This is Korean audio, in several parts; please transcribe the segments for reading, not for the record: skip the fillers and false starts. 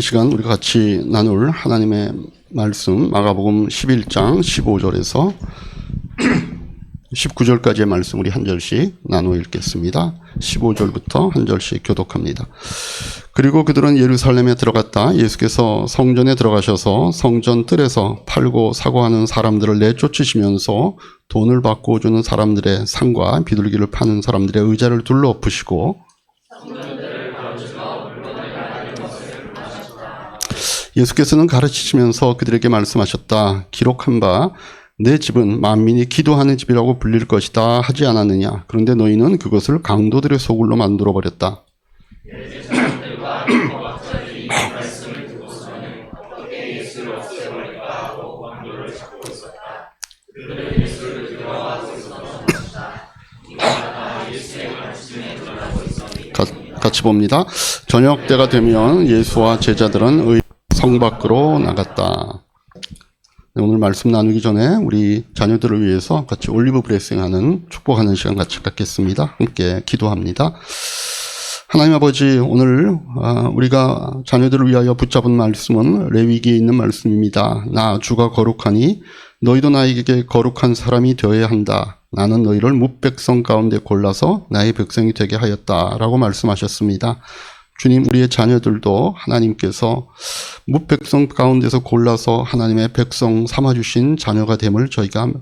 이 시간 우리가 같이 나눌 하나님의 말씀 마가복음 11장 15절에서 19절까지의 말씀 우리 한 절씩 나누어 읽겠습니다. 15절부터 한 절씩 교독합니다. 그리고 그들은 예루살렘에 들어갔다. 예수께서 성전에 들어가셔서 성전 뜰에서 팔고 사고 하는 사람들을 내쫓으시면서 돈을 받고 주는 사람들의 상과 비둘기를 파는 사람들의 의자를 둘러엎으시고 예수께서는 가르치시면서 그들에게 말씀하셨다. 기록한 바 내 집은 만민이 기도하는 집이라고 불릴 것이다 하지 않았느냐. 그런데 너희는 그것을 강도들의 소굴로 만들어버렸다. 같이 봅니다. 저녁 때가 되면 예수와 제자들은 성 밖으로 나갔다. 오늘 말씀 나누기 전에 우리 자녀들을 위해서 같이 올리브 브레싱하는 축복하는 시간 같이 갖겠습니다. 함께 기도합니다. 하나님 아버지, 오늘 우리가 자녀들을 위하여 붙잡은 말씀은 레위기에 있는 말씀입니다. 나 주가 거룩하니 너희도 나에게 거룩한 사람이 되어야 한다. 나는 너희를 뭇백성 가운데 골라서 나의 백성이 되게 하였다라고 말씀하셨습니다. 주님, 우리의 자녀들도 하나님께서 뭇백성 가운데서 골라서 하나님의 백성 삼아주신 자녀가 됨을 저희가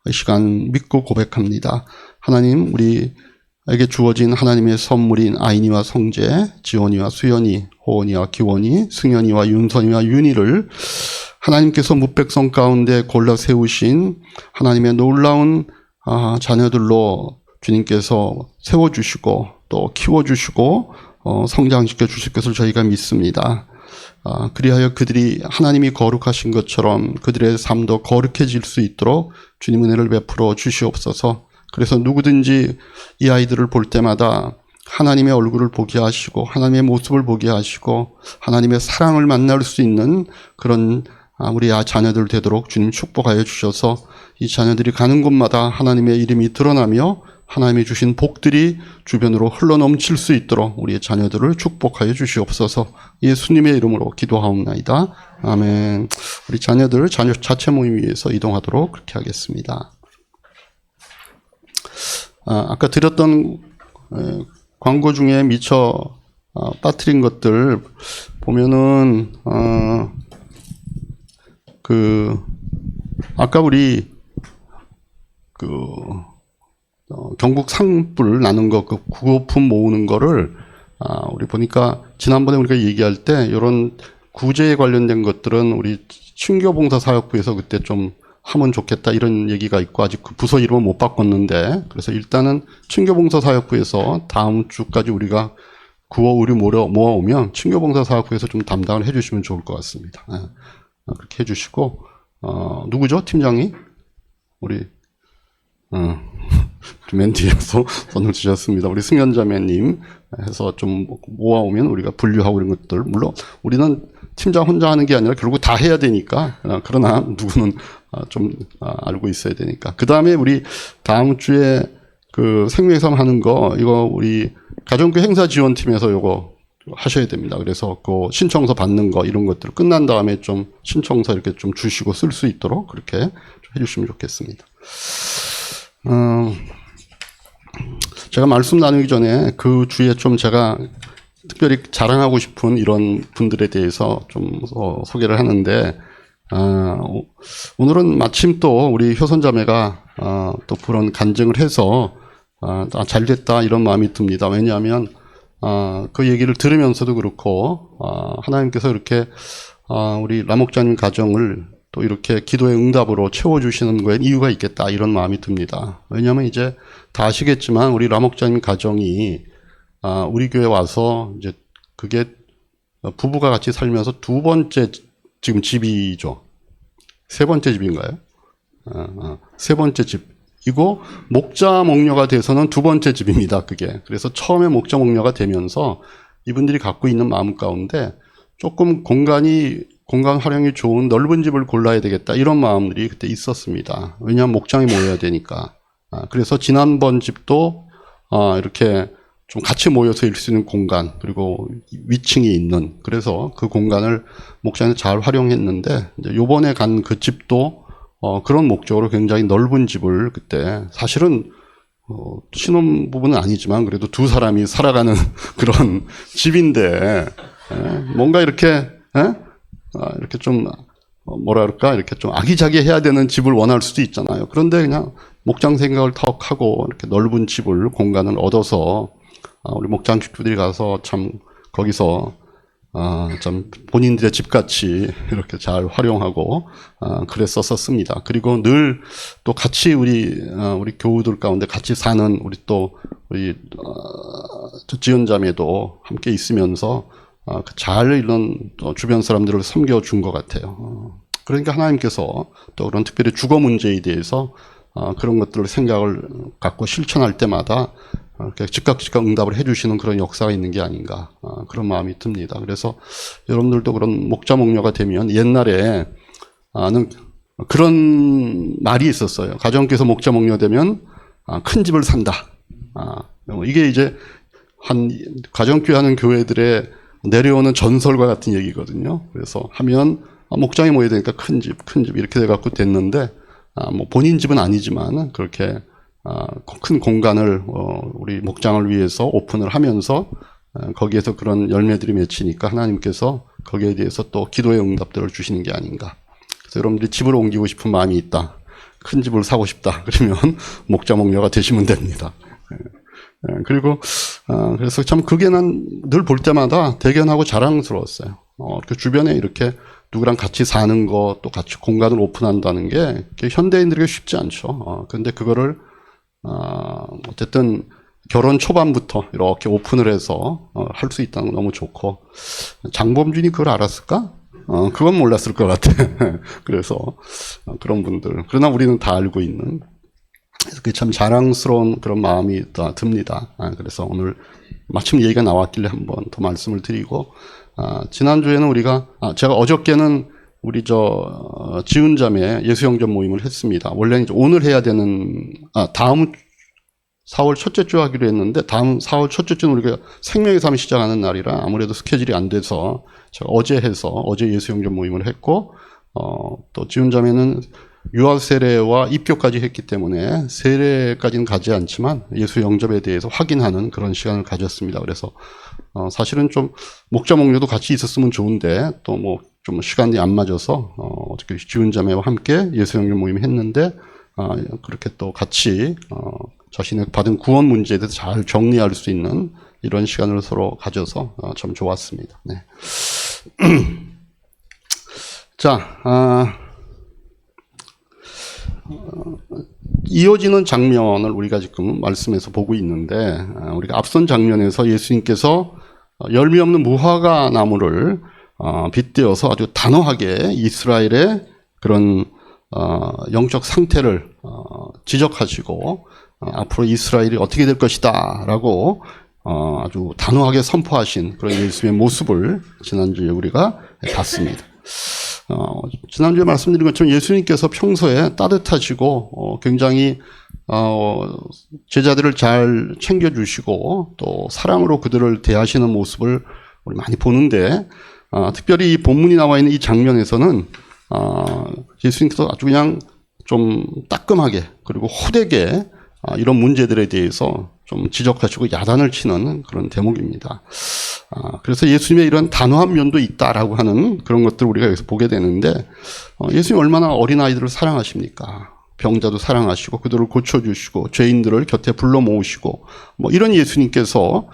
이 시간 믿고 고백합니다. 하나님, 우리에게 주어진 하나님의 선물인 아이니와 성재, 지원이와 수연이, 호원이와 기원이, 승연이와 윤선이와 윤희를 하나님께서 뭇백성 가운데 골라 세우신 하나님의 놀라운 자녀들로 주님께서 세워주시고 또 키워주시고 성장시켜 주실 것을 저희가 믿습니다. 그리하여 그들이 하나님이 거룩하신 것처럼 그들의 삶도 거룩해질 수 있도록 주님 은혜를 베풀어 주시옵소서. 그래서 누구든지 이 아이들을 볼 때마다 하나님의 얼굴을 보게 하시고 하나님의 모습을 보게 하시고 하나님의 사랑을 만날 수 있는 그런 우리 자녀들 되도록 주님 축복하여 주셔서 이 자녀들이 가는 곳마다 하나님의 이름이 드러나며 하나님이 주신 복들이 주변으로 흘러넘칠 수 있도록 우리의 자녀들을 축복하여 주시옵소서. 예수님의 이름으로 기도하옵나이다. 아멘. 우리 자녀들 자체 모임 위해서 이동하도록 그렇게 하겠습니다. 아까 드렸던 광고 중에 미처 빠뜨린 것들 보면은 아까 우리 경북 산불 나는 거, 그 구호품 모으는 거를, 우리 보니까, 지난번에 우리가 얘기할 때, 이런 구제에 관련된 것들은 우리 친교봉사사역부에서 그때 좀 하면 좋겠다, 이런 얘기가 있고, 아직 그 부서 이름은 못 바꿨는데, 그래서 일단은 친교봉사사역부에서 다음 주까지 우리가 구호 의류 모아오면, 친교봉사사역부에서 좀 담당을 해주시면 좋을 것 같습니다. 그렇게 해주시고, 누구죠? 팀장이? 우리, 맨 뒤에서 손을 주셨습니다. 우리 승연자매님 해서 좀 모아오면 우리가 분류하고 이런 것들. 물론 우리는 팀장 혼자 하는 게 아니라 결국 다 해야 되니까. 그러나 누구는 좀 알고 있어야 되니까. 그 다음에 우리 다음 주에 그 생명의섬 하는 거, 이거 우리 가정교 행사 지원팀에서 이거 하셔야 됩니다. 그래서 그 신청서 받는 거 이런 것들 끝난 다음에 좀 신청서 이렇게 좀 주시고 쓸 수 있도록 그렇게 좀 해주시면 좋겠습니다. 제가 말씀 나누기 전에 그 주에 좀 제가 특별히 자랑하고 싶은 이런 분들에 대해서 좀 소개를 하는데, 오늘은 마침 또 우리 효선자매가 또 그런 간증을 해서 잘 됐다 이런 마음이 듭니다. 왜냐하면 그 얘기를 들으면서도 그렇고 하나님께서 이렇게 우리 라목자님 가정을 또 이렇게 기도의 응답으로 채워주시는 거에 이유가 있겠다 이런 마음이 듭니다. 왜냐하면 이제 다 아시겠지만 우리 라목자님 가정이 우리 교회 와서 이제 그게 부부가 같이 살면서 두 번째 지금 집이죠. 세 번째 집인가요? 세 번째 집이고 목자 목녀가 돼서는 두 번째 집입니다. 그게. 그래서 처음에 목자 목녀가 되면서 이분들이 갖고 있는 마음 가운데 조금 공간 활용이 좋은 넓은 집을 골라야 되겠다 이런 마음들이 그때 있었습니다. 왜냐하면 목장이 모여야 되니까. 그래서 지난번 집도 이렇게 좀 같이 모여서 일 수 있는 공간, 그리고 위층이 있는, 그래서 그 공간을 목장에서 잘 활용했는데, 이제 요번에 간 그 집도, 그런 목적으로 굉장히 넓은 집을 그때, 사실은, 신혼 부부는 아니지만, 그래도 두 사람이 살아가는 그런 집인데, 뭔가 이렇게, 이렇게 좀, 뭐라 그럴까, 이렇게 좀 아기자기해야 되는 집을 원할 수도 있잖아요. 그런데 그냥 목장 생각을 턱 하고, 이렇게 넓은 집을, 공간을 얻어서, 우리 목장 식구들이 가서 참 거기서 참 본인들의 집같이 이렇게 잘 활용하고 그랬었습니다. 그리고 늘 또 같이 우리 교우들 가운데 같이 사는 우리 또 우리 지은자매도 함께 있으면서 잘 이런 주변 사람들을 섬겨준 것 같아요. 그러니까 하나님께서 또 그런 특별히 주거 문제에 대해서 그런 것들을 생각을 갖고 실천할 때마다 즉각 응답을 해주시는 그런 역사가 있는 게 아닌가, 그런 마음이 듭니다. 그래서 여러분들도 그런 목자 목녀가 되면, 옛날에는 그런 말이 있었어요. 가정교회에서 목자 목녀 되면 큰 집을 산다. 이게 이제 가정교회 하는 교회들의 내려오는 전설과 같은 얘기거든요. 그래서 하면 목장에 모여야 되니까 큰 집 이렇게 돼갖고 됐는데, 뭐 본인 집은 아니지만 그렇게 큰 공간을 우리 목장을 위해서 오픈을 하면서 거기에서 그런 열매들이 맺히니까 하나님께서 거기에 대해서 또 기도의 응답들을 주시는 게 아닌가. 그래서 여러분들이 집을 옮기고 싶은 마음이 있다, 큰 집을 사고 싶다, 그러면 목자 목녀가 되시면 됩니다. 그리고 그래서 참 그게 난 늘 볼 때마다 대견하고 자랑스러웠어요. 이렇게 주변에 이렇게 누구랑 같이 사는 거, 또 같이 공간을 오픈한다는 게 현대인들에게 쉽지 않죠. 근데 그거를 어쨌든 결혼 초반부터 이렇게 오픈을 해서 할 수 있다는 건 너무 좋고, 장범준이 그걸 알았을까? 그건 몰랐을 것 같아. 그래서 그런 분들, 그러나 우리는 다 알고 있는, 그게 참 자랑스러운 그런 마음이 듭니다. 그래서 오늘 마침 얘기가 나왔길래 한번 더 말씀을 드리고, 지난주에는 우리가, 제가 어저께는 우리 지은자매 예수영전 모임을 했습니다. 원래는 이제 오늘 해야 되는, 다음 4월 첫째 주 하기로 했는데, 다음 4월 첫째 주는 우리가 생명의 삶 시작하는 날이라 아무래도 스케줄이 안 돼서 제가 어제 예수영전 모임을 했고, 또 지은자매는 유아 세례와 입교까지 했기 때문에 세례까지는 가지 않지만 예수 영접에 대해서 확인하는 그런 시간을 가졌습니다. 그래서 사실은 좀 목자 목녀도 같이 있었으면 좋은데, 또 뭐 좀 시간이 안 맞아서 어떻게 지은자매와 함께 예수 영접 모임 했는데, 그렇게 또 같이 자신의 받은 구원 문제에 대해서 잘 정리할 수 있는 이런 시간을 서로 가져서 참 좋았습니다. 네. 자, 이어지는 장면을 우리가 지금 말씀에서 보고 있는데, 우리가 앞선 장면에서 예수님께서 열매 없는 무화과 나무를 빗대어서 아주 단호하게 이스라엘의 그런 영적 상태를 지적하시고, 앞으로 이스라엘이 어떻게 될 것이다 라고 아주 단호하게 선포하신 그런 예수님의 모습을 지난주에 우리가 봤습니다. 지난주에 말씀드린 것처럼 예수님께서 평소에 따뜻하시고 굉장히 제자들을 잘 챙겨주시고 또 사랑으로 그들을 대하시는 모습을 우리 많이 보는데, 특별히 이 본문이 나와 있는 이 장면에서는 예수님께서 아주 그냥 좀 따끔하게 그리고 호되게 이런 문제들에 대해서 좀 지적하시고 야단을 치는 그런 대목입니다. 그래서 예수님의 이런 단호한 면도 있다라고 하는 그런 것들을 우리가 여기서 보게 되는데, 예수님이 얼마나 어린아이들을 사랑하십니까? 병자도 사랑하시고 그들을 고쳐주시고 죄인들을 곁에 불러 모으시고, 뭐 이런 예수님께서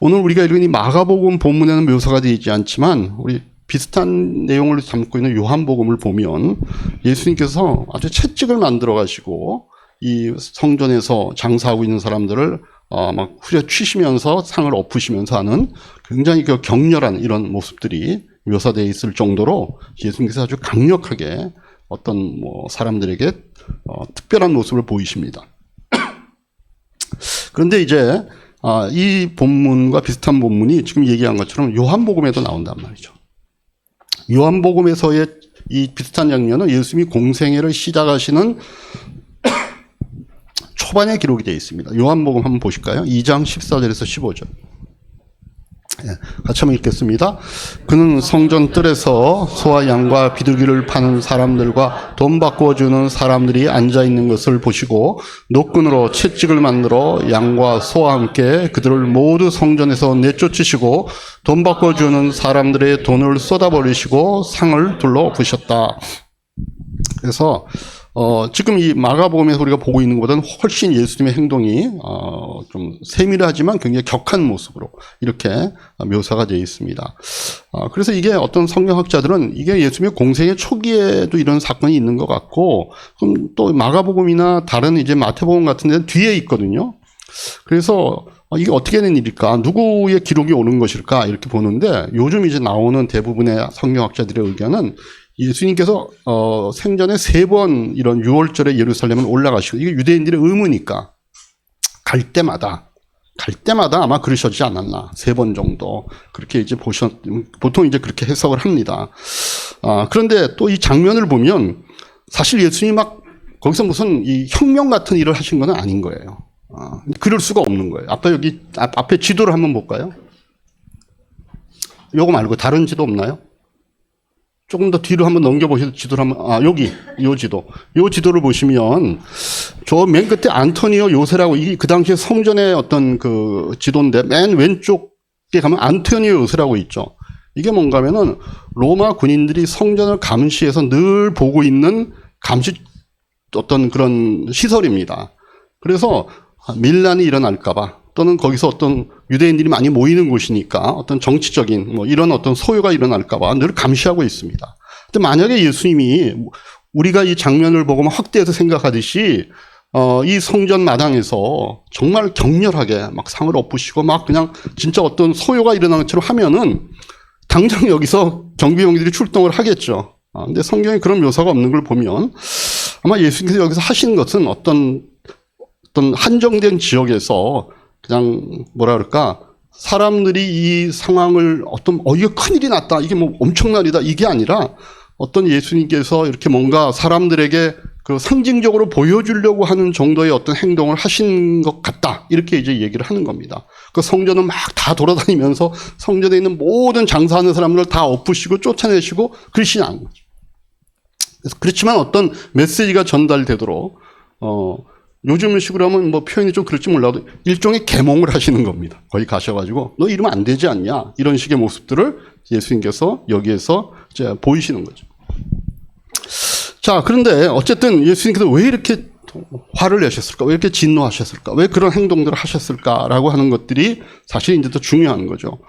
오늘 우리가 읽은 이 마가복음 본문에는 묘사가 되지 않지만 우리 비슷한 내용을 담고 있는 요한복음을 보면 예수님께서 아주 채찍을 만들어 가시고 이 성전에서 장사하고 있는 사람들을 막 후려치시면서 상을 엎으시면서 하는 굉장히 그 격렬한 이런 모습들이 묘사되어 있을 정도로 예수님께서 아주 강력하게 어떤 뭐 사람들에게 특별한 모습을 보이십니다. 그런데 이제 이 본문과 비슷한 본문이 지금 얘기한 것처럼 요한복음에도 나온단 말이죠. 요한복음에서의 이 비슷한 장면은 예수님이 공생애를 시작하시는 초반에 기록이 되어 있습니다. 요한복음 한번 보실까요? 2장 14절에서 15절. 같이 한번 읽겠습니다. 그는 성전 뜰에서 소와 양과 비둘기를 파는 사람들과 돈 바꿔주는 사람들이 앉아있는 것을 보시고 노끈으로 채찍을 만들어 양과 소와 함께 그들을 모두 성전에서 내쫓으시고 돈 바꿔주는 사람들의 돈을 쏟아버리시고 상을 둘러부셨다. 그래서 지금 이 마가복음에서 우리가 보고 있는 것보다는 훨씬 예수님의 행동이 좀 세밀하지만 굉장히 격한 모습으로 이렇게 묘사가 되어 있습니다. 그래서 이게 어떤 성경학자들은 이게 예수님의 공생의 초기에도 이런 사건이 있는 것 같고, 그럼 또 마가복음이나 다른 이제 마태복음 같은 데는 뒤에 있거든요. 그래서 이게 어떻게 된 일일까? 누구의 기록이 오는 것일까? 이렇게 보는데 요즘 이제 나오는 대부분의 성경학자들의 의견은 예수님께서 생전에 3번 이런 6월절에 예루살렘을 올라가시고, 이게 유대인들의 의무니까 갈 때마다 아마 그러셨지 않았나. 3번 정도 그렇게 이제 보통 이제 그렇게 해석을 합니다. 그런데 또 이 장면을 보면 사실 예수님이 막 거기서 무슨 이 혁명 같은 일을 하신 건 아닌 거예요. 그럴 수가 없는 거예요. 앞에 지도를 한번 볼까요? 요거 말고 다른 지도 없나요? 조금 더 뒤로 한번 넘겨보셔서 지도를 한번, 요 지도를 보시면, 저 맨 끝에 안토니오 요새라고, 이게 그 당시에 성전의 어떤 그 지도인데, 맨 왼쪽에 가면 안토니오 요새라고 있죠. 이게 뭔가 하면은, 로마 군인들이 성전을 감시해서 늘 보고 있는 감시 어떤 그런 시설입니다. 그래서 밀란이 일어날까봐, 또는 거기서 어떤 유대인들이 많이 모이는 곳이니까 어떤 정치적인 이런 어떤 소요가 일어날까봐 늘 감시하고 있습니다. 근데 만약에 예수님이 우리가 이 장면을 보고 확대해서 생각하듯이 이 성전 마당에서 정말 격렬하게 막 상을 엎으시고 막 그냥 진짜 어떤 소요가 일어나는 것처럼 하면은 당장 여기서 경비병들이 출동을 하겠죠. 근데 성경에 그런 묘사가 없는 걸 보면 아마 예수님께서 여기서 하신 것은 어떤 한정된 지역에서 그냥 뭐라 그럴까, 사람들이 이 상황을 이게 큰일이 났다, 이게 뭐 엄청난 일이다, 이게 아니라 어떤 예수님께서 이렇게 뭔가 사람들에게 그 상징적으로 보여주려고 하는 정도의 어떤 행동을 하신 것 같다, 이렇게 이제 얘기를 하는 겁니다. 그 성전을 막 다 돌아다니면서 성전에 있는 모든 장사하는 사람들을 다 엎으시고 쫓아내시고 그러시지 않은 거죠. 그렇지만 어떤 메시지가 전달되도록 요즘 식으로 하면 뭐 표현이 좀 그럴지 몰라도 일종의 계몽을 하시는 겁니다. 거기 가셔가지고 너 이러면 안 되지 않냐, 이런 식의 모습들을 예수님께서 여기에서 이제 보이시는 거죠. 자, 그런데 어쨌든 예수님께서 왜 이렇게 화를 내셨을까, 왜 이렇게 진노하셨을까, 왜 그런 행동들을 하셨을까라고 하는 것들이 사실 이제 더 중요한 거죠.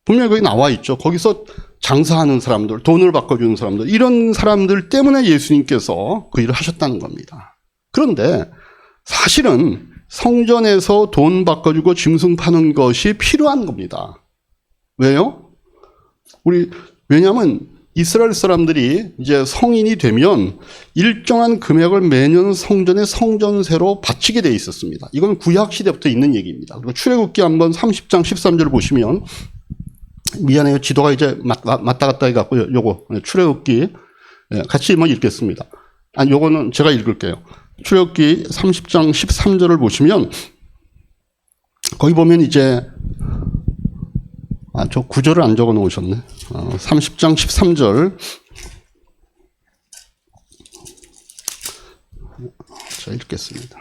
분명히 거기 나와 있죠. 거기서 장사하는 사람들, 돈을 바꿔주는 사람들, 이런 사람들 때문에 예수님께서 그 일을 하셨다는 겁니다. 그런데 사실은 성전에서 돈 바꿔주고 짐승 파는 것이 필요한 겁니다. 왜요? 왜냐하면 이스라엘 사람들이 이제 성인이 되면 일정한 금액을 매년 성전에 성전세로 바치게 돼 있었습니다. 이건 구약 시대부터 있는 얘기입니다. 그리고 출애굽기 한번 30장 13절 보시면, 미안해요, 지도가 이제 맞다 갔다 해갖고 요거 출애굽기 같이 한번 읽겠습니다. 요거는 제가 읽을게요. 출애굽기 30장 13절을 보시면 거기 보면 이제 저 구절을 안 적어 놓으셨네. 30장 13절. 자, 읽겠습니다.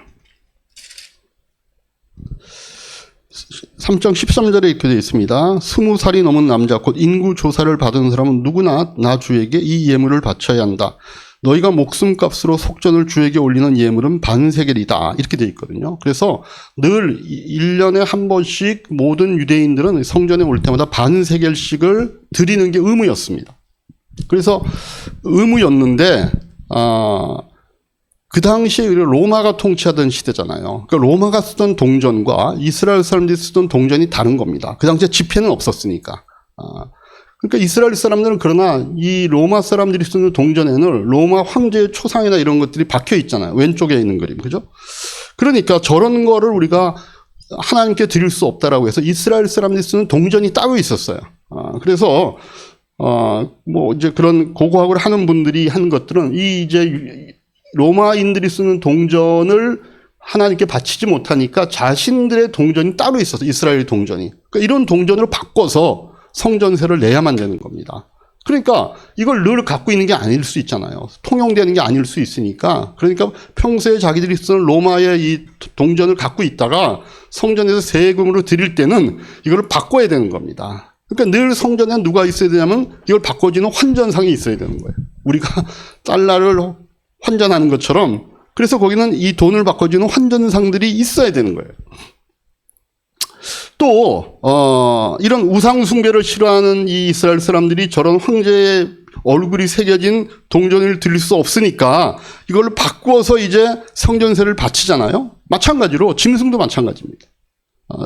3장 13절에 이렇게 되어 있습니다. 20살이 넘은 남자 곧 인구 조사를 받은 사람은 누구나 나 주에게 이 예물을 바쳐야 한다. 너희가 목숨값으로 속전을 주에게 올리는 예물은 반세겔이다. 이렇게 되어 있거든요. 그래서 늘 1년에 한 번씩 모든 유대인들은 성전에 올 때마다 반세겔씩을 드리는 게 의무였습니다. 그래서 의무였는데 그 당시에 로마가 통치하던 시대잖아요. 그러니까 로마가 쓰던 동전과 이스라엘 사람들이 쓰던 동전이 다른 겁니다. 그 당시에 지폐는 없었으니까. 그러니까 이스라엘 사람들은 그러나 이 로마 사람들이 쓰는 동전에는 로마 황제의 초상이나 이런 것들이 박혀 있잖아요. 왼쪽에 있는 그림. 그죠? 그러니까 저런 거를 우리가 하나님께 드릴 수 없다라고 해서 이스라엘 사람들이 쓰는 동전이 따로 있었어요. 그래서 뭐 이제 그런 고고학을 하는 분들이 한 것들은 이 이제 로마인들이 쓰는 동전을 하나님께 바치지 못하니까 자신들의 동전이 따로 있어서 이스라엘 동전이. 그러니까 이런 동전으로 바꿔서 성전세를 내야만 되는 겁니다. 그러니까 이걸 늘 갖고 있는 게 아닐 수 있잖아요. 통용되는 게 아닐 수 있으니까. 그러니까 평소에 자기들이 쓰는 로마의 이 동전을 갖고 있다가 성전에서 세금으로 드릴 때는 이걸 바꿔야 되는 겁니다. 그러니까 늘 성전에 누가 있어야 되냐면 이걸 바꿔주는 환전상이 있어야 되는 거예요. 우리가 달러를 환전하는 것처럼 그래서 거기는 이 돈을 바꿔주는 환전상들이 있어야 되는 거예요. 또 이런 우상 숭배를 싫어하는 이 이스라엘 사람들이 저런 황제의 얼굴이 새겨진 동전을 드릴 수 없으니까 이걸 바꾸어서 이제 성전세를 바치잖아요. 마찬가지로 짐승도 마찬가지입니다.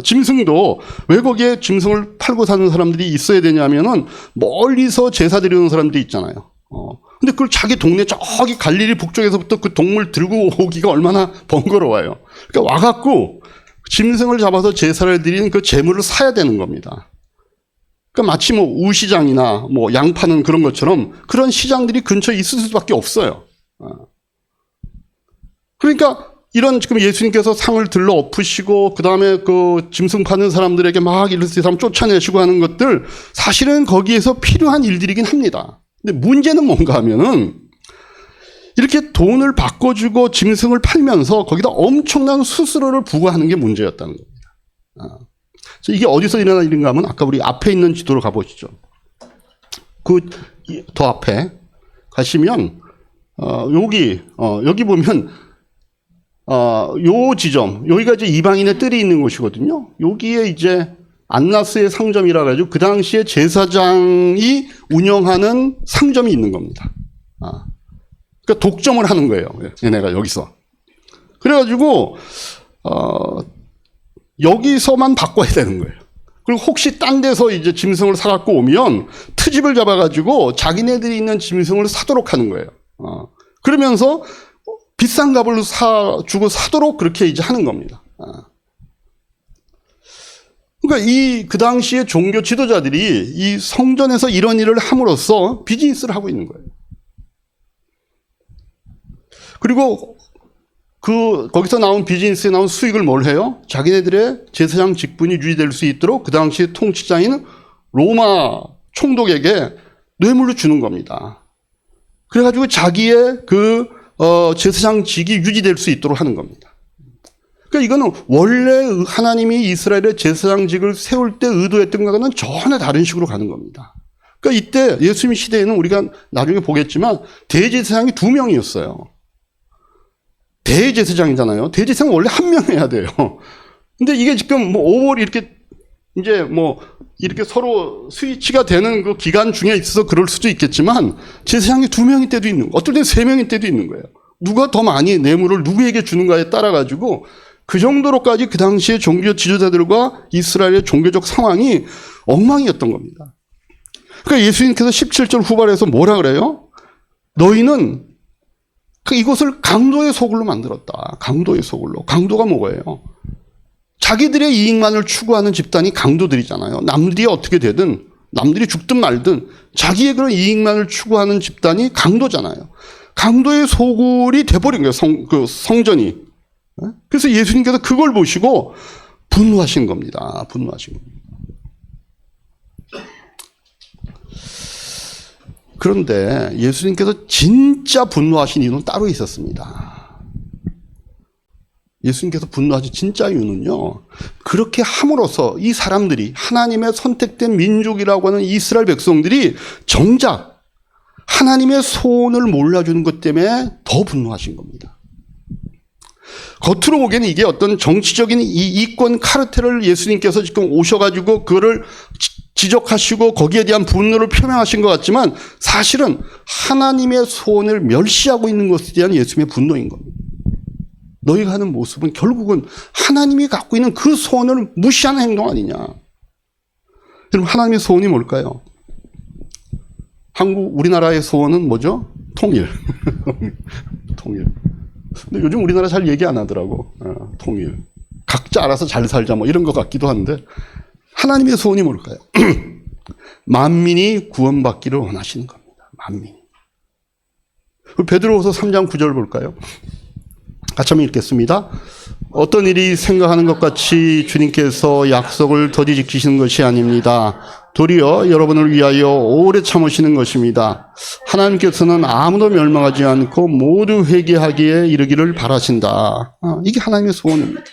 짐승도 왜 거기에 짐승을 팔고 사는 사람들이 있어야 되냐면은 멀리서 제사 드리는 사람들이 있잖아요. 근데 그걸 자기 동네 저기 갈릴리 북쪽에서부터 그 동물 들고 오기가 얼마나 번거로워요. 그러니까 와갖고 짐승을 잡아서 제사를 드리는 그 제물을 사야 되는 겁니다. 그러니까 마치 뭐 우시장이나 뭐 양 파는 그런 것처럼 그런 시장들이 근처에 있을 수밖에 없어요. 그러니까 이런 지금 예수님께서 상을 들러 엎으시고 그 다음에 그 짐승 파는 사람들에게 막 이런 사람 쫓아내시고 하는 것들 사실은 거기에서 필요한 일들이긴 합니다. 근데 문제는 뭔가 하면은 이렇게 돈을 바꿔주고 짐승을 팔면서 거기다 엄청난 수수료를 부과하는 게 문제였다는 겁니다. 이게 어디서 일어난 일인가 하면 아까 우리 앞에 있는 지도로 가보시죠. 그 더 앞에 가시면 여기 보면 요 지점 여기가 이제 이방인의 뜰이 있는 곳이거든요. 여기에 이제 안나스의 상점이라 가지고 그 당시에 제사장이 운영하는 상점이 있는 겁니다. 그러니까 독점을 하는 거예요. 얘네가 여기서. 그래가지고 여기서만 바꿔야 되는 거예요. 그리고 혹시 딴 데서 이제 짐승을 사갖고 오면 트집을 잡아가지고 자기네들이 있는 짐승을 사도록 하는 거예요. 그러면서 비싼 값을 주고 사도록 그렇게 이제 하는 겁니다. 그러니까 그 당시에 종교 지도자들이 이 성전에서 이런 일을 함으로써 비즈니스를 하고 있는 거예요. 그리고 거기서 나온 비즈니스에 나온 수익을 뭘 해요? 자기네들의 제사장 직분이 유지될 수 있도록 그 당시 통치자인 로마 총독에게 뇌물로 주는 겁니다. 그래가지고 자기의 제사장직이 유지될 수 있도록 하는 겁니다. 그러니까 이거는 원래 하나님이 이스라엘의 제사장직을 세울 때 의도했던 것과는 전혀 다른 식으로 가는 겁니다. 그러니까 이때 예수님 시대에는 우리가 나중에 보겠지만 대제사장이 2명이었어요. 대제사장이잖아요. 대제사장은 원래 1명이어야 돼요. 근데 이게 지금 오월이 이렇게 서로 스위치가 되는 그 기간 중에 있어서 그럴 수도 있겠지만 제사장이 2명일 때도 있는, 어떨 땐 3명일 때도 있는 거예요. 누가 더 많이 뇌물을 누구에게 주는가에 따라 가지고 그 정도로까지 그 당시에 종교 지도자들과 이스라엘의 종교적 상황이 엉망이었던 겁니다. 그러니까 예수님께서 17절 후반에서 뭐라 그래요? 너희는 이것을 강도의 소굴로 만들었다. 강도의 소굴로. 강도가 뭐예요? 자기들의 이익만을 추구하는 집단이 강도들이잖아요. 남들이 어떻게 되든 남들이 죽든 말든 자기의 그런 이익만을 추구하는 집단이 강도잖아요. 강도의 소굴이 돼버린 거예요. 성전이. 그래서 예수님께서 그걸 보시고 분노하신 겁니다. 분노하신 겁니다. 그런데 예수님께서 진짜 분노하신 이유는 따로 있었습니다. 예수님께서 분노하신 진짜 이유는요, 그렇게 함으로써 이 사람들이 하나님의 선택된 민족이라고 하는 이스라엘 백성들이 정작 하나님의 소원을 몰라주는 것 때문에 더 분노하신 겁니다. 겉으로 보기에는 이게 어떤 정치적인 이권 카르텔을 예수님께서 지금 오셔가지고 그거를 지적하시고 거기에 대한 분노를 표명하신 것 같지만 사실은 하나님의 소원을 멸시하고 있는 것에 대한 예수님의 분노인 겁니다. 너희가 하는 모습은 결국은 하나님이 갖고 있는 그 소원을 무시하는 행동 아니냐. 여러분, 하나님의 소원이 뭘까요? 우리나라의 소원은 뭐죠? 통일. 통일. 근데 요즘 우리나라 잘 얘기 안 하더라고. 통일. 각자 알아서 잘 살자 뭐 이런 것 같기도 한데 하나님의 소원이 뭘까요? 만민이 구원받기를 원하시는 겁니다. 만민. 베드로후서 3장 9절 볼까요? 같이 한번 읽겠습니다. 어떤 일이 생각하는 것 같이 주님께서 약속을 더디 지키시는 것이 아닙니다. 도리어 여러분을 위하여 오래 참으시는 것입니다. 하나님께서는 아무도 멸망하지 않고 모두 회개하기에 이르기를 바라신다. 이게 하나님의 소원입니다.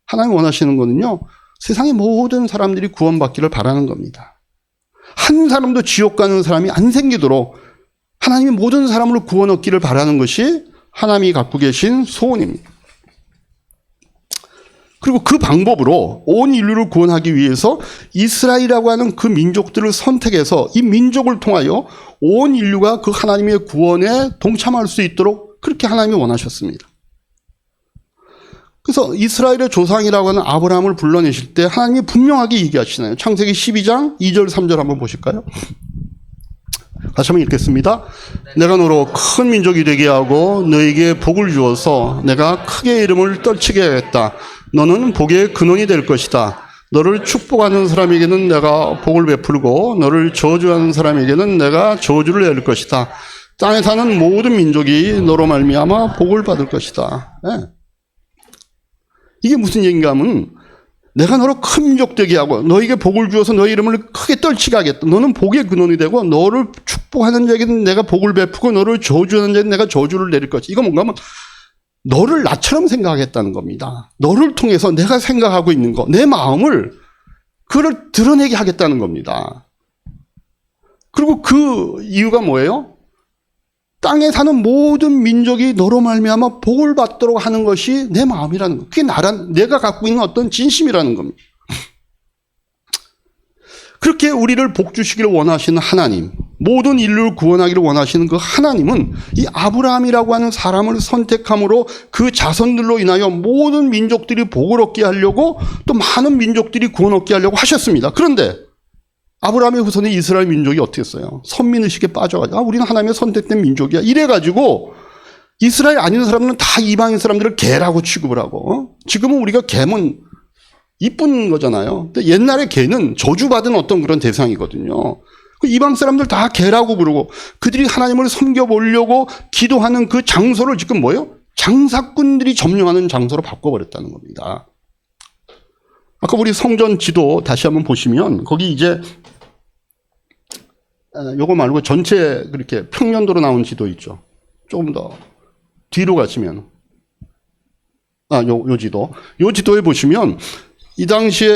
하나님 원하시는 거는요, 세상의 모든 사람들이 구원받기를 바라는 겁니다. 한 사람도 지옥 가는 사람이 안 생기도록 하나님이 모든 사람을 구원 얻기를 바라는 것이 하나님이 갖고 계신 소원입니다. 그리고 그 방법으로 온 인류를 구원하기 위해서 이스라엘이라고 하는 그 민족들을 선택해서 이 민족을 통하여 온 인류가 그 하나님의 구원에 동참할 수 있도록 그렇게 하나님이 원하셨습니다. 그래서 이스라엘의 조상이라고 하는 아브라함을 불러내실 때 하나님이 분명하게 얘기하시나요? 창세기 12장 2절 3절 한번 보실까요? 다시 한번 읽겠습니다. 내가 너로 큰 민족이 되게 하고 너에게 복을 주어서 내가 크게 이름을 떨치게 하겠다. 너는 복의 근원이 될 것이다. 너를 축복하는 사람에게는 내가 복을 베풀고 너를 저주하는 사람에게는 내가 저주를 내릴 것이다. 땅에 사는 모든 민족이 너로 말미암아 복을 받을 것이다. 네. 이게 무슨 얘기인가 하면 내가 너로 큰 민족 되게 하고 너에게 복을 주어서 너의 이름을 크게 떨치게 하겠다. 너는 복의 근원이 되고 너를 축복하는 자에게는 내가 복을 베푸고 너를 저주하는 자에게는 내가 저주를 내릴 것이다. 이거 뭔가 하면 너를 나처럼 생각하겠다는 겁니다. 너를 통해서 내가 생각하고 있는 거, 내 마음을 그걸 드러내게 하겠다는 겁니다. 그리고 그 이유가 뭐예요? 땅에 사는 모든 민족이 너로 말미암아 복을 받도록 하는 것이 내 마음이라는 거. 그게 내가 갖고 있는 어떤 진심이라는 겁니다. 그렇게 우리를 복 주시기를 원하시는 하나님, 모든 인류를 구원하기를 원하시는 그 하나님은 이 아브라함이라고 하는 사람을 선택함으로 그 자손들로 인하여 모든 민족들이 복을 얻게 하려고 또 많은 민족들이 구원 얻게 하려고 하셨습니다. 그런데 아브라함의 후손이 이스라엘 민족이 어떻게 했어요? 선민의식에 빠져가지고 우리는 하나님의 선택된 민족이야. 이래가지고 이스라엘 아닌 사람들은 다 이방인 사람들을 개라고 취급을 하고 지금은 우리가 개면 이쁜 거잖아요. 근데 옛날에 개는 저주받은 어떤 그런 대상이거든요. 그 이방 사람들 다 개라고 부르고 그들이 하나님을 섬겨보려고 기도하는 그 장소를 지금 뭐예요? 장사꾼들이 점령하는 장소로 바꿔버렸다는 겁니다. 아까 우리 성전 지도 다시 한번 보시면 거기 이제 요거 말고 전체 그렇게 평면도로 나온 지도 있죠. 조금 더 뒤로 가시면 요 지도. 요 지도에 보시면 이 당시에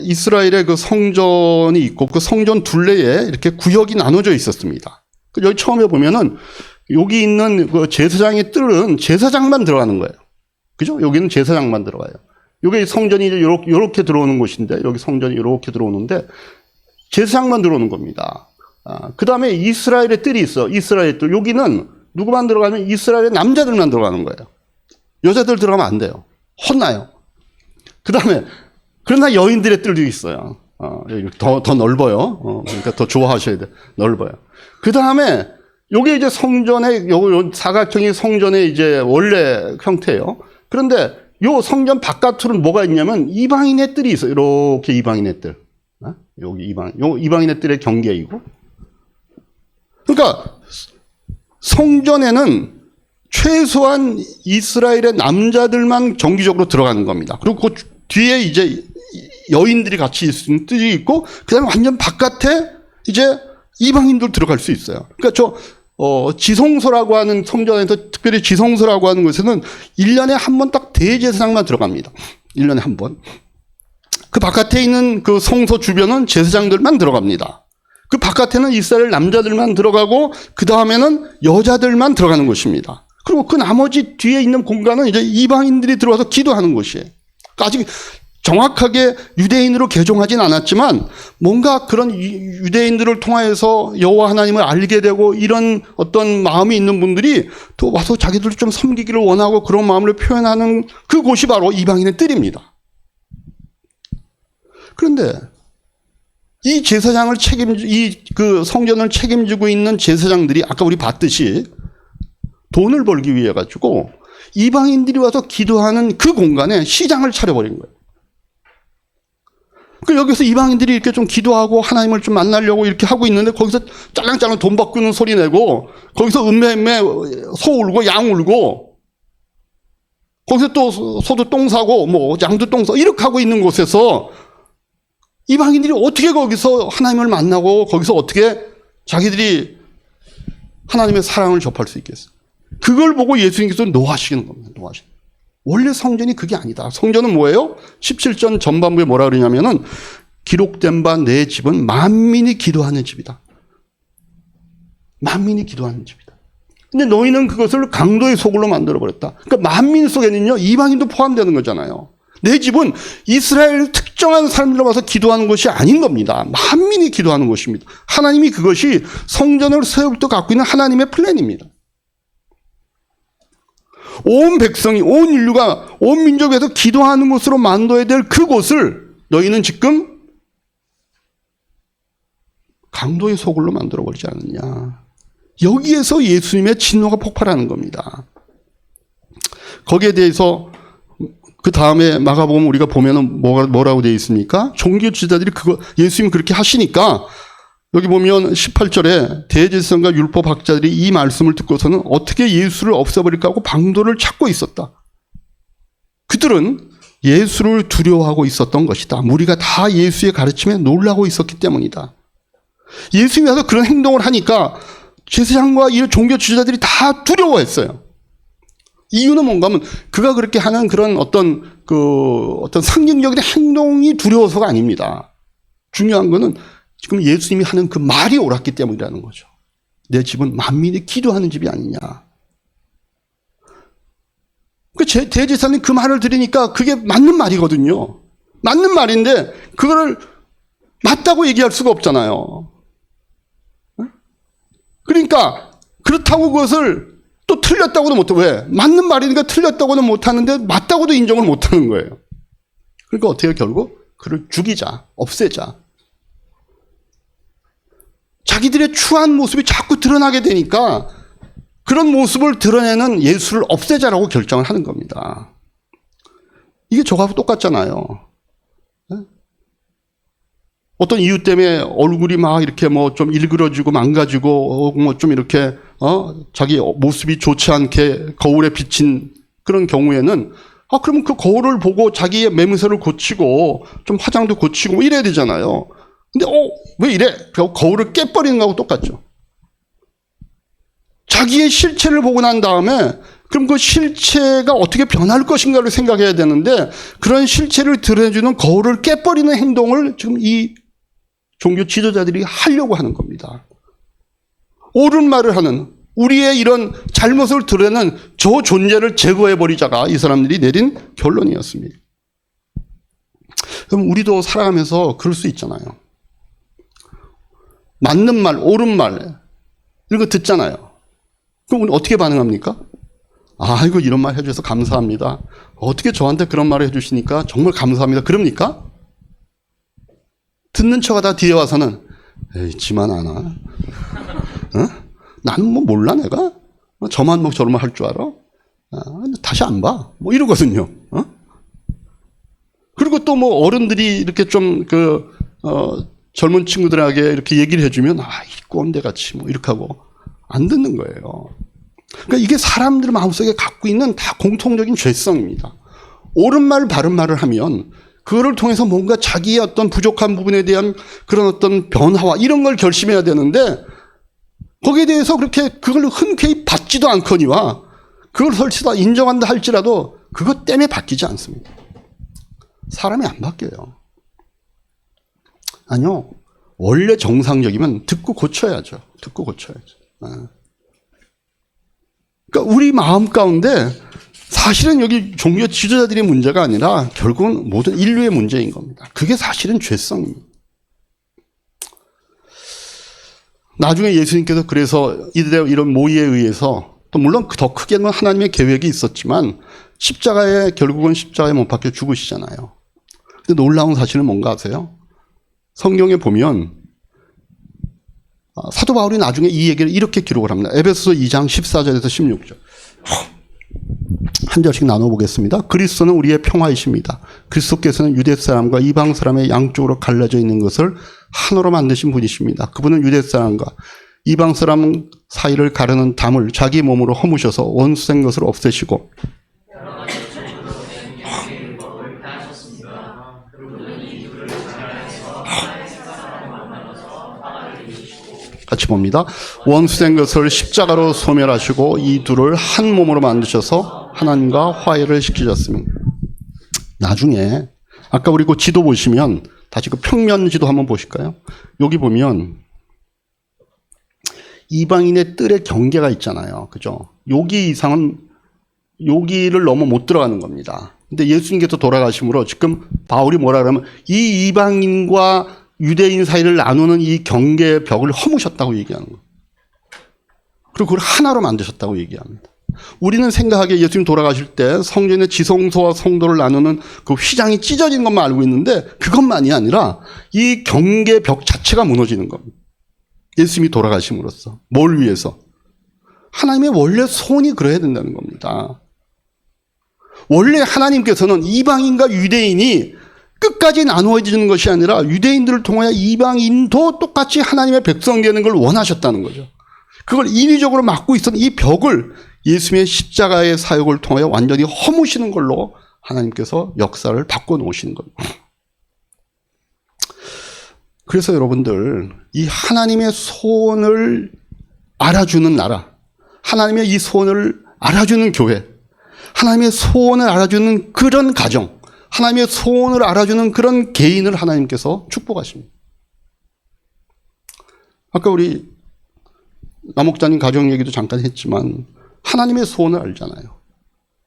이스라엘의 그 성전이 있고 그 성전 둘레에 이렇게 구역이 나눠져 있었습니다. 여기 처음에 보면은 여기 있는 그 제사장의 뜰은 제사장만 들어가는 거예요. 그죠? 여기는 제사장만 들어가요. 여기 성전이 이제 요렇게 들어오는 곳인데 여기 성전이 요렇게 들어오는데 제사장만 들어오는 겁니다. 그 다음에 이스라엘의 뜰이 있어. 이스라엘의 뜰. 여기는 누구만 들어가면 이스라엘의 남자들만 들어가는 거예요. 여자들 들어가면 안 돼요. 혼나요. 그 다음에, 그러나 여인들의 뜰도 있어요. 더 넓어요. 그러니까 더 좋아하셔야 돼. 넓어요. 그 다음에, 요게 이제 성전의, 요 사각형이 성전의 이제 원래 형태예요. 그런데 요 성전 바깥으로는 뭐가 있냐면 이방인의 뜰이 있어요. 이렇게 이방인의 뜰. 여기 이방인의 뜰의 경계이고. 그러니까 성전에는 최소한 이스라엘의 남자들만 정기적으로 들어가는 겁니다. 그리고 그 뒤에 이제 여인들이 같이 있는 뜰이 있고, 그 다음에 완전 바깥에 이제 이방인들 들어갈 수 있어요. 그러니까 지성소라고 하는 성전에서 특별히 지성소라고 하는 곳에는 1년에 한 번 딱 대제사장만 들어갑니다. 1년에 한 번. 그 바깥에 있는 그 성소 주변은 제사장들만 들어갑니다. 그 바깥에는 이스라엘 남자들만 들어가고 그 다음에는 여자들만 들어가는 곳입니다. 그리고 그 나머지 뒤에 있는 공간은 이제 이방인들이 들어와서 기도하는 곳이에요. 아직 정확하게 유대인으로 개종하진 않았지만 뭔가 그런 유대인들을 통하여서 여호와 하나님을 알게 되고 이런 어떤 마음이 있는 분들이 또 와서 자기들 좀 섬기기를 원하고 그런 마음을 표현하는 그곳이 바로 이방인의 뜰입니다. 그런데 이 제사장을 그 성전을 책임지고 있는 제사장들이 아까 우리 봤듯이 돈을 벌기 위해 가지고 이방인들이 와서 기도하는 그 공간에 시장을 차려버린 거예요. 그 여기서 이방인들이 이렇게 좀 기도하고 하나님을 좀 만나려고 이렇게 하고 있는데 거기서 짤랑짤랑 돈 바꾸는 소리 내고 거기서 음매음매 소 울고 양 울고 거기서 또 소도 똥 싸고 뭐 양도 똥 싸고 이렇게 하고 있는 곳에서 이방인들이 어떻게 거기서 하나님을 만나고 거기서 어떻게 자기들이 하나님의 사랑을 접할 수 있겠어요? 그걸 보고 예수님께서 노하시는 겁니다. 노하시는. 원래 성전이 그게 아니다. 성전은 뭐예요? 17전 전반부에 뭐라 그러냐면은 기록된 바 내 집은 만민이 기도하는 집이다. 만민이 기도하는 집이다. 근데 너희는 그것을 강도의 소굴로 만들어버렸다. 그러니까 만민 속에는요, 이방인도 포함되는 거잖아요. 내 집은 이스라엘 특정한 사람들로 와서 기도하는 것이 아닌 겁니다. 만민이 기도하는 것입니다. 하나님이 그것이 성전을 세울때 갖고 있는 하나님의 플랜입니다. 온 백성이, 온 인류가, 온 민족에서 기도하는 곳으로 만들어야 될 그곳을 너희는 지금 강도의 소굴로 만들어버리지 않느냐. 여기에서 예수님의 진노가 폭발하는 겁니다. 거기에 대해서 그 다음에 마가복음 우리가 보면은 뭐라고 되어 있습니까? 종교 지도자들이 그거 예수님이 그렇게 하시니까 여기 보면 18절에 대제사장과 율법학자들이 이 말씀을 듣고서는 어떻게 예수를 없애버릴까 하고 방도를 찾고 있었다. 그들은 예수를 두려워하고 있었던 것이다. 무리가 다 예수의 가르침에 놀라고 있었기 때문이다. 예수님이 와서 그런 행동을 하니까 제사장과 이 종교 지도자들이 다 두려워했어요. 이유는 뭔가 하면 그가 그렇게 하는 그런 어떤 상징적인 행동이 두려워서가 아닙니다. 중요한 거는 지금 예수님이 하는 그 말이 옳았기 때문이라는 거죠. 내 집은 만민이 기도하는 집이 아니냐. 대제사장님 그 말을 들으니까 그게 맞는 말이거든요. 맞는 말인데 그거를 맞다고 얘기할 수가 없잖아요. 그러니까 그렇다고 그것을 또 틀렸다고도 못해. 왜? 맞는 말이니까 틀렸다고는 못하는데 맞다고도 인정을 못하는 거예요. 그러니까 어떻게 결국 그를 죽이자, 없애자. 자기들의 추한 모습이 자꾸 드러나게 되니까 그런 모습을 드러내는 예수를 없애자라고 결정을 하는 겁니다. 이게 저하고 똑같잖아요. 어떤 이유 때문에 얼굴이 막 이렇게 뭐 좀 일그러지고 망가지고 뭐 좀 이렇게 자기 모습이 좋지 않게 거울에 비친 그런 경우에는 그러면 그 거울을 보고 자기의 매무새를 고치고 좀 화장도 고치고 뭐 이래야 되잖아요. 근데 왜 이래? 거울을 깨버리는 거하고 똑같죠. 자기의 실체를 보고 난 다음에 그럼 그 실체가 어떻게 변할 것인가를 생각해야 되는데 그런 실체를 드러내주는 거울을 깨버리는 행동을 지금 이 종교 지도자들이 하려고 하는 겁니다. 옳은 말을 하는 우리의 이런 잘못을 드러내는 저 존재를 제거해버리자가 이 사람들이 내린 결론이었습니다. 그럼 우리도 살아가면서 그럴 수 있잖아요. 맞는 말, 옳은 말 이런 거 듣잖아요. 그럼 우리 어떻게 반응합니까? 아이고 이런 말 해주셔서 감사합니다. 어떻게 저한테 그런 말을 해주시니까 정말 감사합니다. 그럽니까? 듣는 척하다 뒤에 와서는 에이 지만 아나? 나는 뭐 몰라 내가? 저만 뭐 저런 말 할 줄 알아? 다시 안 봐. 뭐 이러거든요. 그리고 또 뭐 어른들이 이렇게 좀 젊은 친구들에게 이렇게 얘기를 해주면 이 꼰대 같이 뭐 이렇게 하고 안 듣는 거예요. 그러니까 이게 사람들 마음속에 갖고 있는 다 공통적인 죄성입니다. 옳은 말, 바른 말을 하면 그거를 통해서 뭔가 자기의 어떤 부족한 부분에 대한 그런 어떤 변화와 이런 걸 결심해야 되는데 거기에 대해서 그렇게 그걸 흔쾌히 받지도 않거니와 그걸 설치다 인정한다 할지라도 그것 때문에 바뀌지 않습니다. 사람이 안 바뀌어요. 아니요. 원래 정상적이면 듣고 고쳐야죠. 듣고 고쳐야죠. 그러니까 우리 마음 가운데 사실은 여기 종교 지도자들의 문제가 아니라 결국은 모든 인류의 문제인 겁니다. 그게 사실은 죄성입니다. 나중에 예수님께서 그래서 이런 모의에 의해서 또 물론 더 크게는 하나님의 계획이 있었지만 결국은 십자가에 못 박혀 죽으시잖아요. 근데 놀라운 사실은 뭔가 아세요? 성경에 보면 사도 바울이 나중에 이 얘기를 이렇게 기록을 합니다. 에베소서 2장 14절에서 16절. 한 절씩 나눠보겠습니다. 그리스도는 우리의 평화이십니다. 그리스도께서는 유대 사람과 이방 사람의 양쪽으로 갈라져 있는 것을 하나로 만드신 분이십니다. 그분은 유대 사람과 이방 사람 사이를 가르는 담을 자기 몸으로 허무셔서 원수된 것을 없애시고 같이 봅니다. 원수된 것을 십자가로 소멸하시고 이 둘을 한 몸으로 만드셔서 하나님과 화해를 시키셨습니다. 나중에 아까 우리 그 지도 보시면 다시 그 평면 지도 한번 보실까요? 여기 보면 이방인의 뜰의 경계가 있잖아요. 그죠? 여기 이상은 여기를 넘어 못 들어가는 겁니다. 근데 예수님께서 돌아가심으로 지금 바울이 뭐라 그러면 이 이방인과 유대인 사이를 나누는 이 경계의 벽을 허무셨다고 얘기하는 거예요. 그리고 그걸 하나로 만드셨다고 얘기합니다. 우리는 생각하기에 예수님 돌아가실 때 성전의 지성소와 성도를 나누는 그 휘장이 찢어진 것만 알고 있는데 그것만이 아니라 이 경계 벽 자체가 무너지는 겁니다. 예수님이 돌아가심으로써. 뭘 위해서? 하나님의 원래 소원이 그래야 된다는 겁니다. 원래 하나님께서는 이방인과 유대인이 끝까지 나누어지는 것이 아니라 유대인들을 통하여 이방인도 똑같이 하나님의 백성 되는 걸 원하셨다는 거죠. 그걸 인위적으로 막고 있었던 이 벽을 예수님의 십자가의 사역을 통하여 완전히 허무시는 걸로 하나님께서 역사를 바꿔놓으시는 겁니다. 그래서 여러분들 이 하나님의 소원을 알아주는 나라, 하나님의 이 소원을 알아주는 교회, 하나님의 소원을 알아주는 그런 가정, 하나님의 소원을 알아주는 그런 개인을 하나님께서 축복하십니다. 아까 우리 남목자님 가정 얘기도 잠깐 했지만 하나님의 소원을 알잖아요.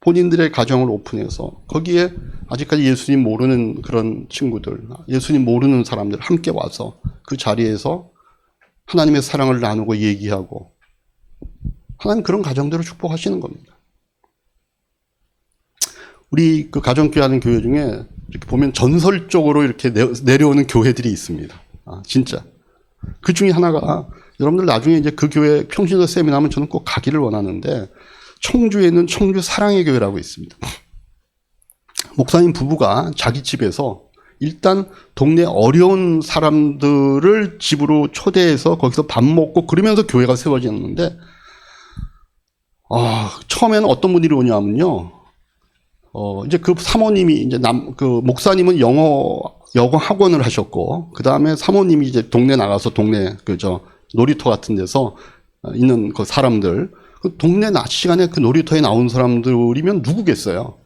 본인들의 가정을 오픈해서 거기에 아직까지 예수님 모르는 그런 친구들, 예수님 모르는 사람들 함께 와서 그 자리에서 하나님의 사랑을 나누고 얘기하고 하나님 그런 가정들을 축복하시는 겁니다. 우리 그 가정교회 하는 교회 중에 이렇게 보면 전설적으로 이렇게 내려오는 교회들이 있습니다. 진짜. 그 중에 하나가 여러분들 나중에 이제 그 교회 평신도 세미나 하면 저는 꼭 가기를 원하는데 청주에 있는 청주 사랑의 교회라고 있습니다. 목사님 부부가 자기 집에서 일단 동네 어려운 사람들을 집으로 초대해서 거기서 밥 먹고 그러면서 교회가 세워졌는데 처음에는 어떤 분들이 오냐면요. 이제 그 사모님이 이제 그 목사님은 영어 학원을 하셨고 그 다음에 사모님이 이제 동네 나가서 동네 놀이터 같은 데서 있는 그 사람들 그 동네 낮 시간에 그 놀이터에 나온 사람들이면 누구겠어요?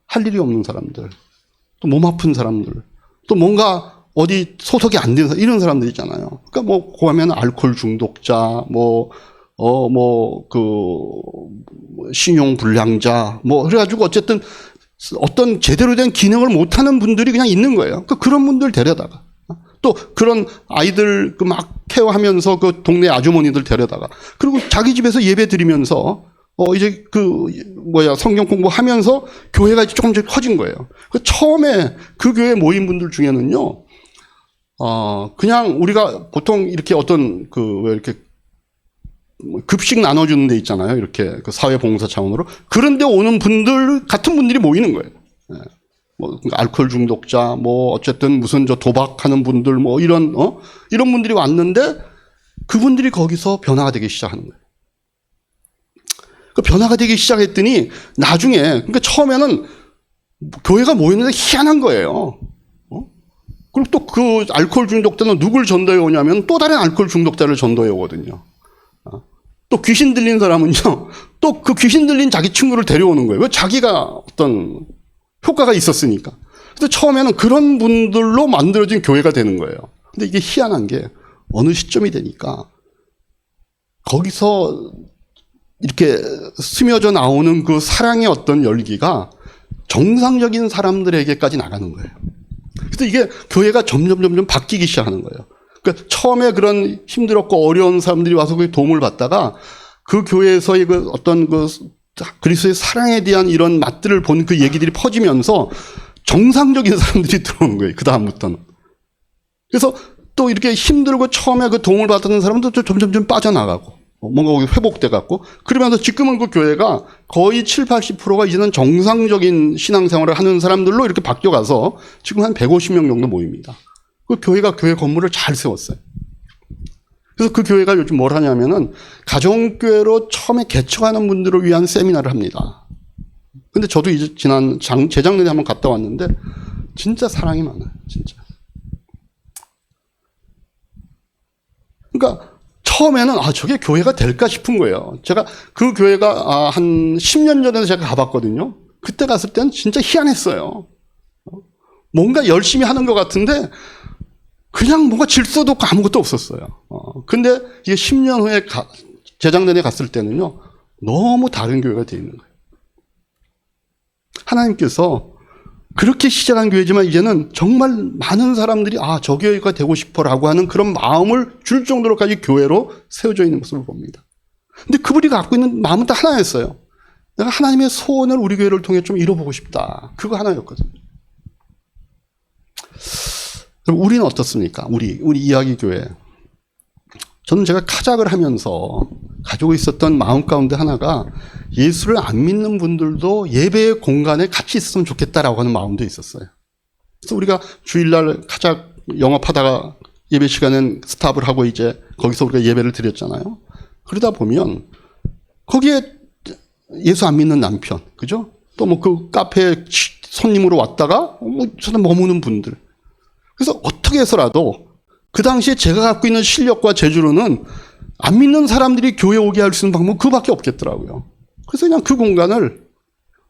할 일이 없는 사람들, 또 몸 아픈 사람들, 또 뭔가 어디 소속이 안 된 사람 이런 사람들 있잖아요. 그러니까 뭐 고하면 알코올 중독자, 신용 불량자, 그래가지고 어쨌든 어떤 제대로 된 기능을 못하는 분들이 그냥 있는 거예요. 그런 분들 데려다가 또 그런 아이들 막 케어하면서 그 동네 아주머니들 데려다가 그리고 자기 집에서 예배 드리면서 이제 성경 공부하면서 교회가 이제 조금씩 커진 거예요. 처음에 그 교회 모인 분들 중에는요, 그냥 우리가 보통 이렇게 어떤 왜 이렇게 급식 나눠주는 데 있잖아요. 이렇게 그 사회봉사 차원으로. 그런데 오는 분들, 같은 분들이 모이는 거예요. 알코올 중독자, 어쨌든 무슨 도박하는 분들, 이런 분들이 왔는데 그분들이 거기서 변화가 되기 시작하는 거예요. 그 변화가 되기 시작했더니 나중에, 그러니까 처음에는 교회가 모였는데 희한한 거예요. 그리고 또 그 알코올 중독자는 누굴 전도해 오냐면 또 다른 알코올 중독자를 전도해 오거든요. 또 귀신 들린 사람은요, 또 그 귀신 들린 자기 친구를 데려오는 거예요. 왜? 자기가 어떤 효과가 있었으니까. 근데 처음에는 그런 분들로 만들어진 교회가 되는 거예요. 근데 이게 희한한 게 어느 시점이 되니까 거기서 이렇게 스며져 나오는 그 사랑의 어떤 열기가 정상적인 사람들에게까지 나가는 거예요. 그래서 이게 교회가 점점 바뀌기 시작하는 거예요. 그러니까 처음에 그런 힘들었고 어려운 사람들이 와서 그 도움을 받다가 그 교회에서의 그 어떤 그리스도의 사랑에 대한 이런 맛들을 본 그 얘기들이 퍼지면서 정상적인 사람들이 들어오는 거예요. 그 다음부터는. 그래서 또 이렇게 힘들고 처음에 그 도움을 받았던 사람들도 점점 좀 빠져나가고 뭔가 회복돼 갖고 그러면서 지금은 그 교회가 거의 70-80%가 이제는 정상적인 신앙생활을 하는 사람들로 이렇게 바뀌어가서 지금 한 150명 정도 모입니다. 그 교회가 교회 건물을 잘 세웠어요. 그래서 그 교회가 요즘 뭘 하냐면은 가정교회로 처음에 개척하는 분들을 위한 세미나를 합니다. 근데 저도 이제 재작년에 한번 갔다 왔는데 진짜 사랑이 많아요. 진짜. 그러니까 처음에는 저게 교회가 될까 싶은 거예요. 제가 그 교회가 한 10년 전에 제가 가봤거든요. 그때 갔을 때는 진짜 희한했어요. 뭔가 열심히 하는 것 같은데 그냥 뭔가 질서도 없고 아무것도 없었어요. 근데 이게 10년 후에 재작년에 갔을 때는요, 너무 다른 교회가 되어 있는 거예요. 하나님께서 그렇게 시작한 교회지만 이제는 정말 많은 사람들이 저 교회가 되고 싶어라고 하는 그런 마음을 줄 정도로까지 교회로 세워져 있는 모습을 봅니다. 근데 그분이 갖고 있는 마음은 딱 하나였어요. 내가 하나님의 소원을 우리 교회를 통해 좀 이뤄보고 싶다. 그거 하나였거든요. 그럼 우리는 어떻습니까? 우리 이야기 교회. 저는 제가 카작을 하면서 가지고 있었던 마음 가운데 하나가 예수를 안 믿는 분들도 예배의 공간에 같이 있으면 좋겠다라고 하는 마음도 있었어요. 그래서 우리가 주일날 카작 영업하다가 예배 시간엔 스탑을 하고 이제 거기서 우리가 예배를 드렸잖아요. 그러다 보면 거기에 예수 안 믿는 남편, 그죠? 또 뭐 그 카페에 손님으로 왔다가 저는 머무는 분들. 그래서 어떻게 해서라도 그 당시에 제가 갖고 있는 실력과 재주로는 안 믿는 사람들이 교회 오게 할 수 있는 방법은 그밖에 없겠더라고요. 그래서 그냥 그 공간을,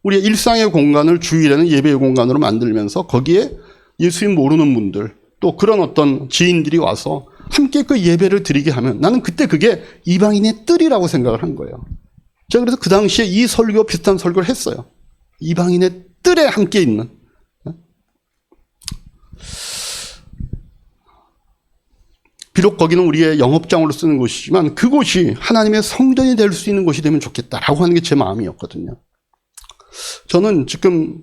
우리의 일상의 공간을 주일에는 예배의 공간으로 만들면서 거기에 예수님 모르는 분들, 또 그런 어떤 지인들이 와서 함께 그 예배를 드리게 하면 나는 그때 그게 이방인의 뜰이라고 생각을 한 거예요. 제가 그래서 그 당시에 이 설교, 비슷한 설교를 했어요. 이방인의 뜰에 함께 있는. 비록 거기는 우리의 영업장으로 쓰는 곳이지만 그곳이 하나님의 성전이 될 수 있는 곳이 되면 좋겠다라고 하는 게 제 마음이었거든요. 저는 지금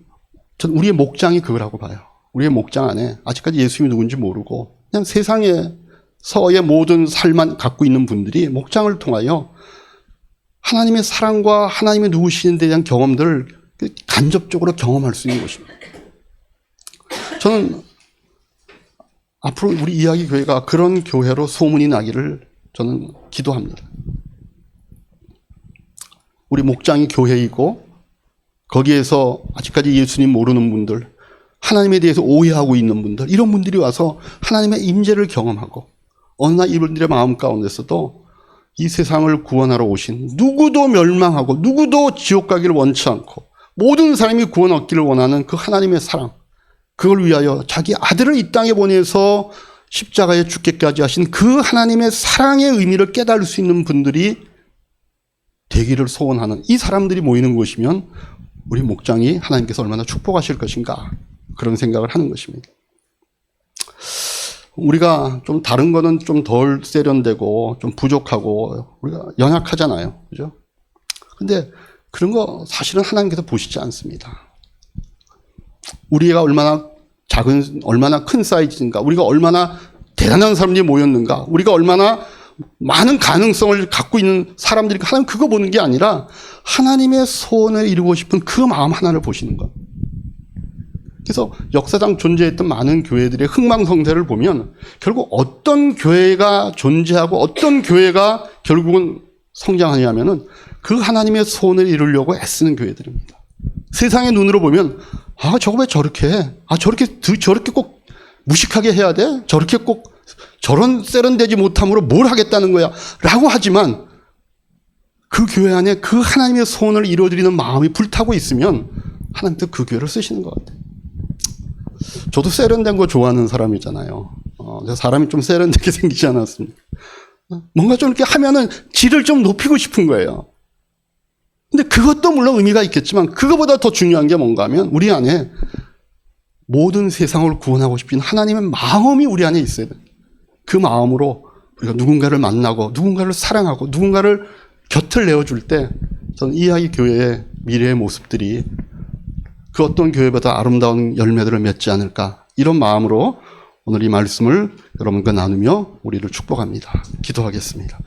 우리의 목장이 그거라고 봐요. 우리의 목장 안에 아직까지 예수님이 누군지 모르고 그냥 세상에서의 모든 삶만 갖고 있는 분들이 목장을 통하여 하나님의 사랑과 하나님의 누구시는 데 대한 경험들을 간접적으로 경험할 수 있는 것입니다. 저는 앞으로 우리 이야기 교회가 그런 교회로 소문이 나기를 저는 기도합니다. 우리 목장이 교회이고 거기에서 아직까지 예수님 모르는 분들, 하나님에 대해서 오해하고 있는 분들, 이런 분들이 와서 하나님의 임재를 경험하고 어느 날 이분들의 마음 가운데서도 이 세상을 구원하러 오신, 누구도 멸망하고 누구도 지옥 가기를 원치 않고 모든 사람이 구원 얻기를 원하는 그 하나님의 사랑, 그걸 위하여 자기 아들을 이 땅에 보내서 십자가에 죽기까지 하신 그 하나님의 사랑의 의미를 깨달을 수 있는 분들이 되기를 소원하는 이 사람들이 모이는 곳이면 우리 목장이 하나님께서 얼마나 축복하실 것인가, 그런 생각을 하는 것입니다. 우리가 좀 다른 거는 좀 덜 세련되고 좀 부족하고 우리가 연약하잖아요. 그죠? 근데 그런 거 사실은 하나님께서 보시지 않습니다. 우리가 얼마나 얼마나 큰 사이즈인가, 우리가 얼마나 대단한 사람들이 모였는가, 우리가 얼마나 많은 가능성을 갖고 있는 사람들이, 하나님 그거 보는 게 아니라 하나님의 소원을 이루고 싶은 그 마음 하나를 보시는 것. 그래서 역사상 존재했던 많은 교회들의 흥망성쇠를 보면 결국 어떤 교회가 존재하고 어떤 교회가 결국은 성장하냐면은 그 하나님의 소원을 이루려고 애쓰는 교회들입니다. 세상의 눈으로 보면 저거 왜 저렇게 해? 저렇게 꼭 무식하게 해야 돼? 저렇게 꼭 저런 세련되지 못함으로 뭘 하겠다는 거야? 라고 하지만 그 교회 안에 그 하나님의 소원을 이루어드리는 마음이 불타고 있으면 하나님도 그 교회를 쓰시는 것 같아요. 저도 세련된 거 좋아하는 사람이잖아요. 사람이 좀 세련되게 생기지 않았습니까? 뭔가 좀 이렇게 하면은 질을 좀 높이고 싶은 거예요. 근데 그것도 물론 의미가 있겠지만 그거보다 더 중요한 게 뭔가 하면 우리 안에 모든 세상을 구원하고 싶은 하나님의 마음이 우리 안에 있어야 돼요. 그 마음으로 우리가 누군가를 만나고 누군가를 사랑하고 누군가를 곁을 내어줄 때 저는 이야기 교회의 미래의 모습들이 그 어떤 교회보다 아름다운 열매들을 맺지 않을까, 이런 마음으로 오늘 이 말씀을 여러분과 나누며 우리를 축복합니다. 기도하겠습니다.